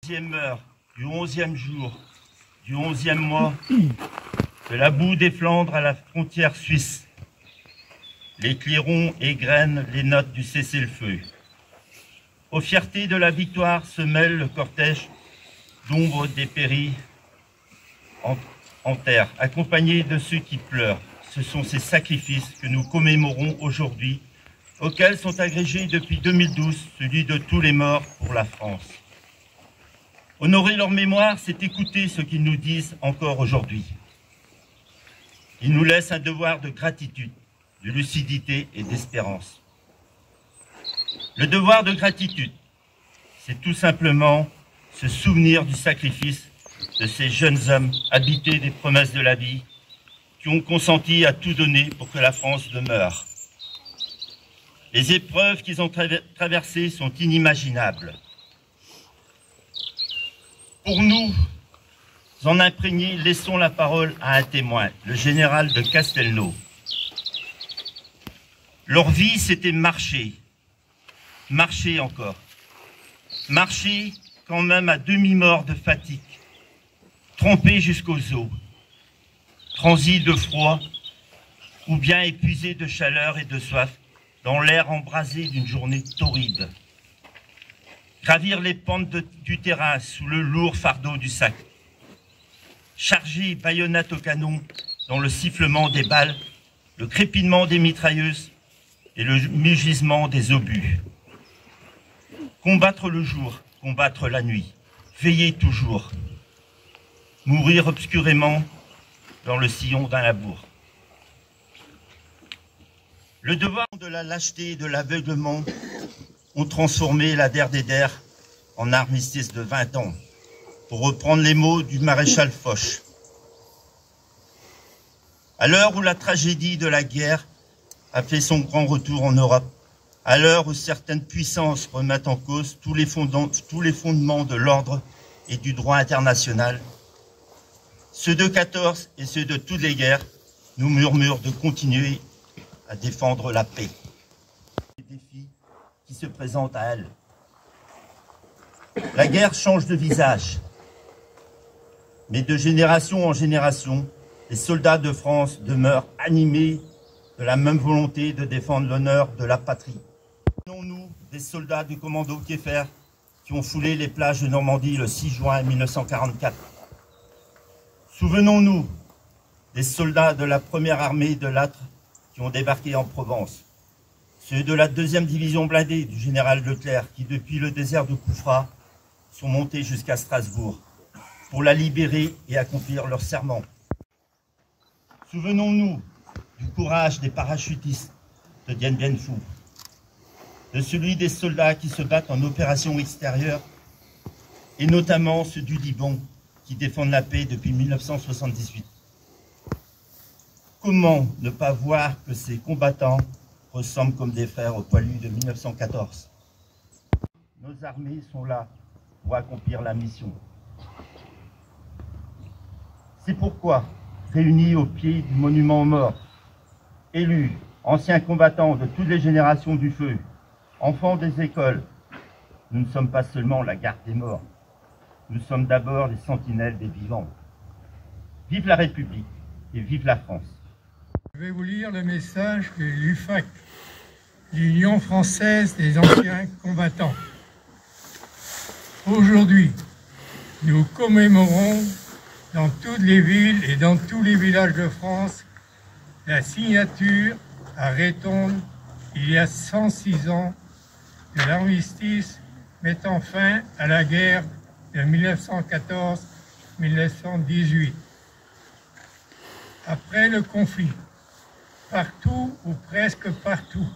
10e heure, du 11e jour, du 11e mois, de la boue des Flandres à la frontière suisse, les clairons égrènent les notes du cessez-le-feu. Aux fiertés de la victoire se mêle le cortège d'ombre dépéris en terre, accompagné de ceux qui pleurent. Ce sont ces sacrifices que nous commémorons aujourd'hui, auxquels sont agrégés depuis 2012 celui de tous les morts pour la France. Honorer leur mémoire, c'est écouter ce qu'ils nous disent encore aujourd'hui. Ils nous laissent un devoir de gratitude, de lucidité et d'espérance. Le devoir de gratitude, c'est tout simplement se souvenir du sacrifice de ces jeunes hommes habités des promesses de la vie qui ont consenti à tout donner pour que la France demeure. Les épreuves qu'ils ont traversées sont inimaginables. Pour nous en imprégner, laissons la parole à un témoin, le général de Castelnau. Leur vie, c'était marcher. Marcher encore. Marcher quand même à demi-mort de fatigue. Trempé jusqu'aux os. Transi de froid ou bien épuisé de chaleur et de soif dans l'air embrasé d'une journée torride. Gravir les pentes du terrain sous le lourd fardeau du sac. Charger baïonnette au canon dans le sifflement des balles, le crépitement des mitrailleuses et le mugissement des obus. Combattre le jour, combattre la nuit, veiller toujours. Mourir obscurément dans le sillon d'un labour. Le devoir de la lâcheté et de l'aveuglement ont transformé la der des der en armistice de 20 ans, pour reprendre les mots du maréchal Foch. À l'heure où la tragédie de la guerre a fait son grand retour en Europe, à l'heure où certaines puissances remettent en cause tous les fondements de l'ordre et du droit international, ceux de 14 et ceux de toutes les guerres nous murmurent de continuer à défendre la paix. Les défis qui se présentent à elle. La guerre change de visage, mais de génération en génération, les soldats de France demeurent animés de la même volonté de défendre l'honneur de la patrie. Souvenons-nous des soldats du commando Kieffer qui ont foulé les plages de Normandie le 6 juin 1944. Souvenons-nous des soldats de la première armée de Lattre qui ont débarqué en Provence. Ceux de la 2e division blindée du général Leclerc qui, depuis le désert de Koufra, sont montés jusqu'à Strasbourg pour la libérer et accomplir leur serment. Souvenons-nous du courage des parachutistes de Dien Bien Phu, de celui des soldats qui se battent en opération extérieure, et notamment ceux du Liban qui défendent la paix depuis 1978. Comment ne pas voir que ces combattants ressemblent comme des frères aux poilus de 1914? Nos armées sont là pour accomplir la mission. C'est pourquoi, réunis au pied du monument aux morts, élus, anciens combattants de toutes les générations du feu, enfants des écoles, nous ne sommes pas seulement la garde des morts, nous sommes d'abord les sentinelles des vivants. Vive la République et vive la France. Je vais vous lire le message de l'UFAC, l'Union française des anciens combattants. Aujourd'hui, nous commémorons dans toutes les villes et dans tous les villages de France la signature à Raitonde, il y a 106 ans, de l'armistice mettant fin à la guerre de 1914-1918. Après le conflit, partout ou presque partout,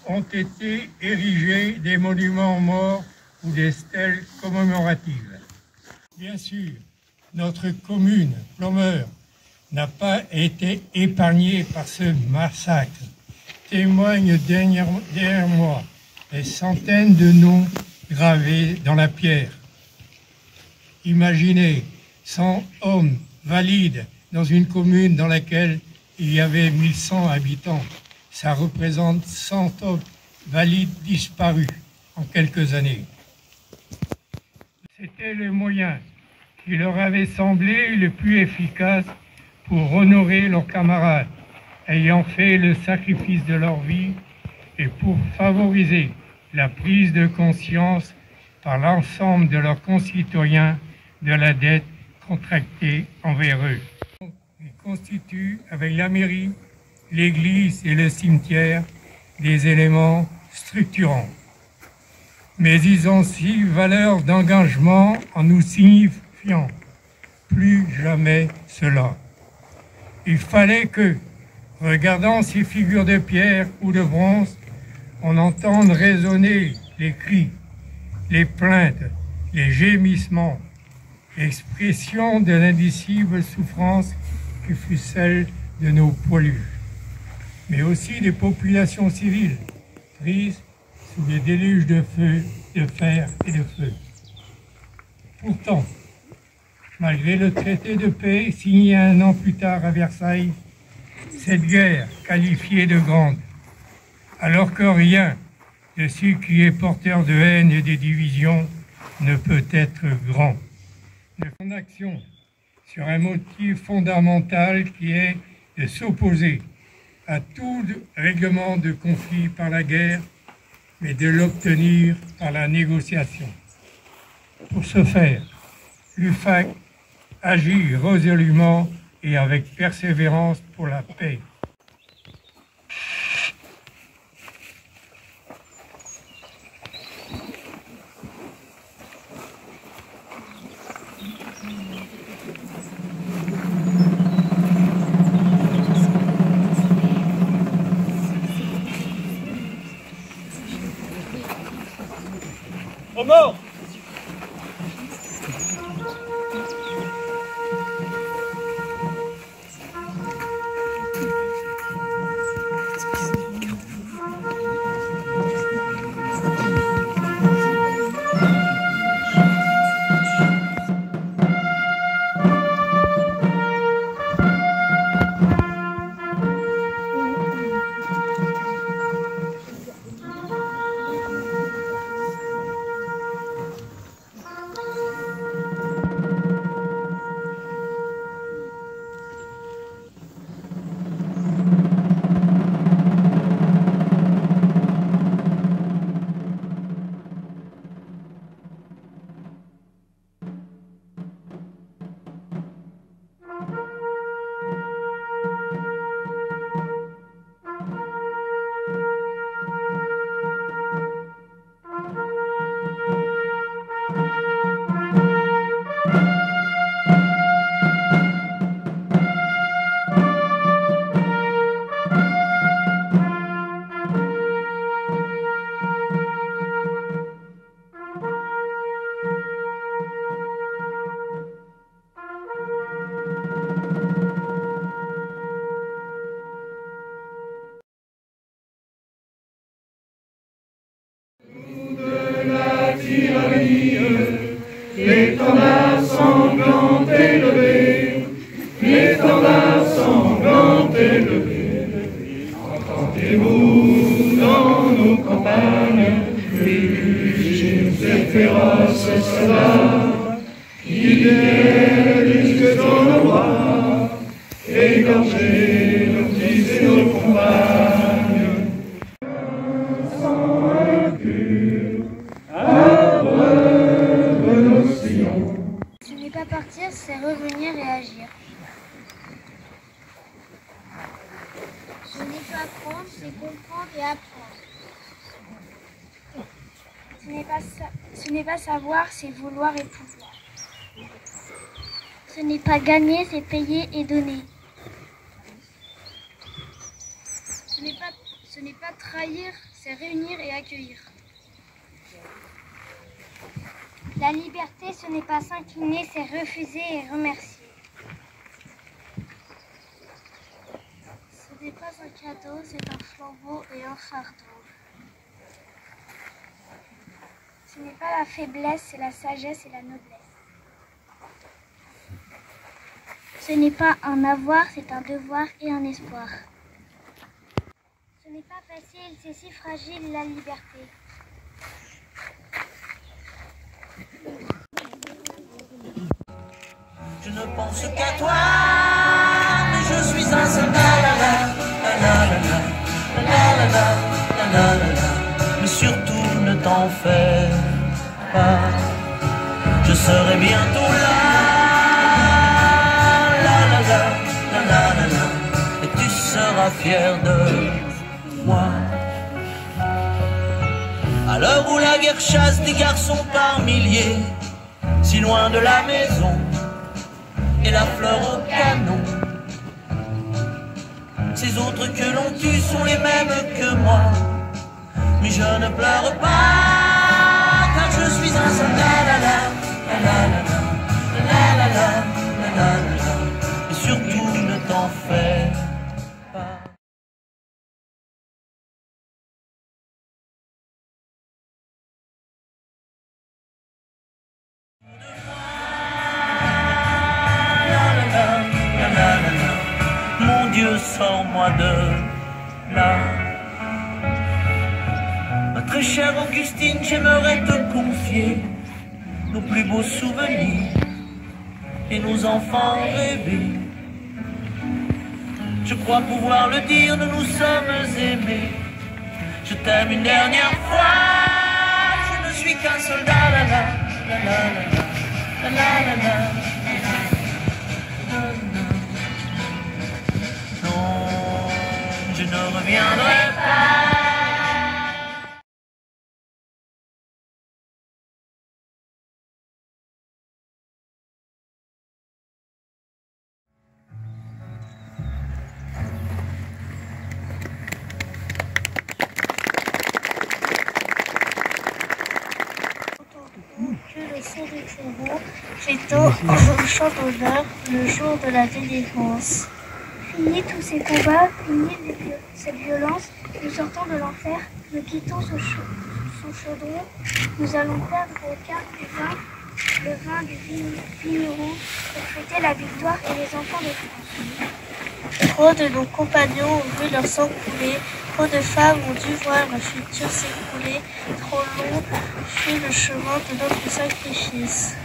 ont été érigés des monuments aux morts ou des stèles commémoratives. Bien sûr, notre commune, Ploemeur, n'a pas été épargnée par ce massacre. Témoignent derrière moi les centaines de noms gravés dans la pierre. Imaginez 100 hommes valides dans une commune dans laquelle il y avait 1100 habitants. Ça représente 100 hommes valides disparus en quelques années. C'était le moyen qui leur avait semblé le plus efficace pour honorer leurs camarades, ayant fait le sacrifice de leur vie, et pour favoriser la prise de conscience par l'ensemble de leurs concitoyens de la dette contractée envers eux. Ils constituent, avec la mairie, l'église et le cimetière, des éléments structurants. Mais ils ont aussi valeur d'engagement en nous signifiant plus jamais cela. Il fallait que, regardant ces figures de pierre ou de bronze, on entende résonner les cris, les plaintes, les gémissements, expression de l'indicible souffrance qui fut celle de nos poilus, mais aussi des populations civiles prises sous les déluges de feu, de fer et de feu. Pourtant, malgré le traité de paix signé 1 an plus tard à Versailles, cette guerre qualifiée de grande, alors que rien de ce qui est porteur de haine et de division ne peut être grand. Son action sur un motif fondamental qui est de s'opposer à tout règlement de conflit par la guerre, mais de l'obtenir par la négociation. Pour ce faire, l'UFAC agit résolument et avec persévérance pour la paix. Aux morts! L'étendard sanglant élevé, l'étendard sanglant élevé, entendez-vous dans nos campagnes les et féroces soldats qui viennent jusque dans nos bois, égorger nos fils et nos compagnes. Sans incur, abreuve nos sillons. Ce n'est pas partir, c'est revenir et agir. Ce n'est pas prendre, c'est comprendre et apprendre. Ce n'est pas savoir, c'est vouloir et pouvoir. Ce n'est pas gagner, c'est payer et donner. Ce n'est pas trahir, c'est réunir et accueillir. La liberté, ce n'est pas s'incliner, c'est refuser et remercier. Ce n'est pas un cadeau, c'est un flambeau et un fardeau. Ce n'est pas la faiblesse, c'est la sagesse et la noblesse. Ce n'est pas un avoir, c'est un devoir et un espoir. Ce n'est pas facile, c'est si fragile la liberté. ne pense qu'à toi. Mais je suis un soldat, la la la la la la la la la la. Mais surtout ne t'en fais pas, je serai bientôt là. La la la la la la la. Et tu seras fier de moi. À l'heure où la guerre chasse des garçons par milliers, si loin de la maison et la fleur au canon, ces autres que l'on tue sont les mêmes que moi. Mais je ne pleure pas, car je suis un soldat. La la la la la la la la. Et surtout ne t'en fais pas. Mon Dieu, sors-moi de là. Ma très chère Augustine, j'aimerais te confier nos plus beaux souvenirs et nos enfants rêvés. Je crois pouvoir le dire, nous nous sommes aimés. Je t'aime une dernière fois, je ne suis qu'un soldat. La la la la la la la la. Je ne reviendrai pas. Que le son des clairons fait au chant d'honneur le jour de la délivrance. Fini tous ces combats, fini cette violence, nous sortons de l'enfer, nous quittons son chaudron, nous allons perdre au quart du vin, le vin du vigneron, pour fêter la victoire et les enfants de France. Trop de nos compagnons ont vu leur sang couler, trop de femmes ont dû voir leur futur s'écrouler, trop long fut le chemin de notre sacrifice.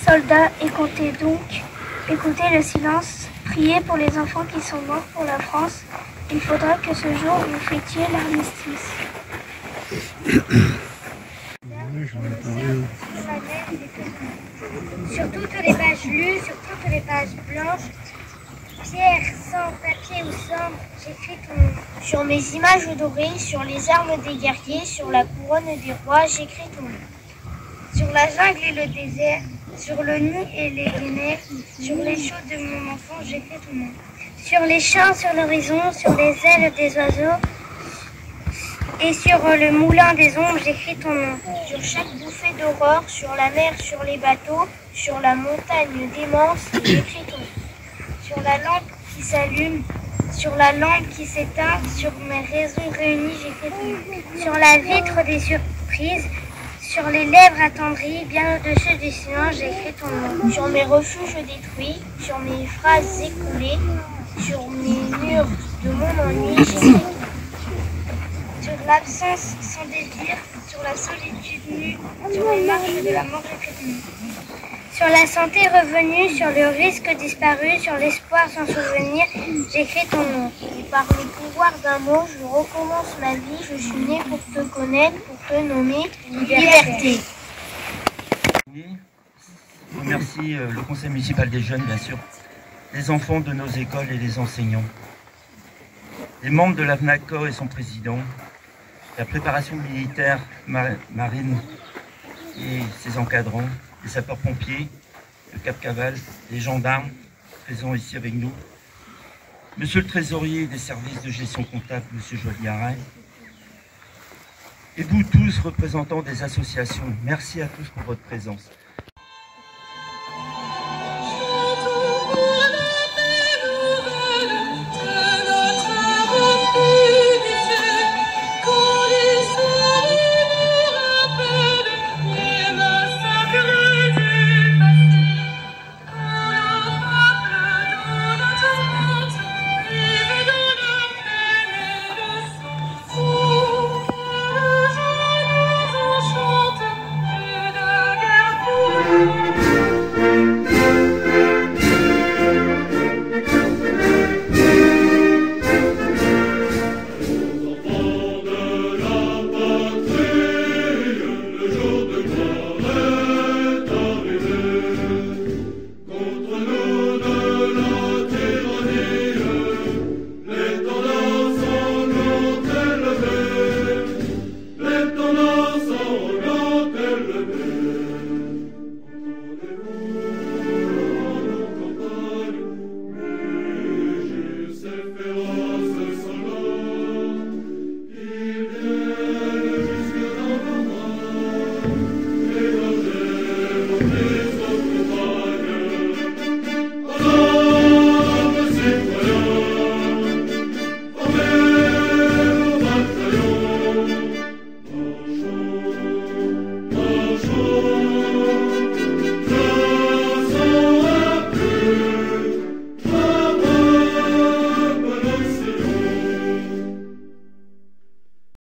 Soldats, écoutez donc, écoutez le silence. Priez pour les enfants qui sont morts pour la France. Il faudra que ce jour vous fêtiez l'armistice. Sur toutes les pages lues, sur toutes les pages blanches, pierre, sang, papier ou sang, j'écris ton nom. Sur mes images dorées, sur les armes des guerriers, sur la couronne des rois, j'écris ton nom. Sur la jungle et le désert, sur le nid et les guénères, sur les chauds de mon enfant, j'écris ton nom. Sur les champs, sur l'horizon, sur les ailes des oiseaux, et sur le moulin des ombres, j'écris ton nom. Sur chaque bouffée d'aurore, sur la mer, sur les bateaux, sur la montagne démence, j'écris ton nom. Sur la lampe qui s'allume, sur la lampe qui s'éteint, sur mes raisons réunies, j'écris ton nom. Sur la vitre des surprises, sur les lèvres attendries, bien au-dessus du silence, j'écris ton nom. Sur mes refuges détruits, sur mes phrases écoulées, sur mes murs de mon ennui, j'écris ton nom. Sur l'absence sans désir, sur la solitude nue, sur les marches de la mort, j'écris ton nom. Sur la santé revenue, sur le risque disparu, sur l'espoir sans souvenir, j'écris ton nom. Et par le pouvoir d'un mot, je recommence ma vie, je suis né pour te connaître, pour te nommer liberté. Je remercie le conseil municipal des jeunes, bien sûr, les enfants de nos écoles et les enseignants, les membres de la FNACO et son président, la préparation militaire marine et ses encadrants, les sapeurs-pompiers, le Cap-Caval, les gendarmes présents ici avec nous, monsieur le trésorier des services de gestion comptable, monsieur Joly-Arin, et vous tous, représentants des associations, merci à tous pour votre présence.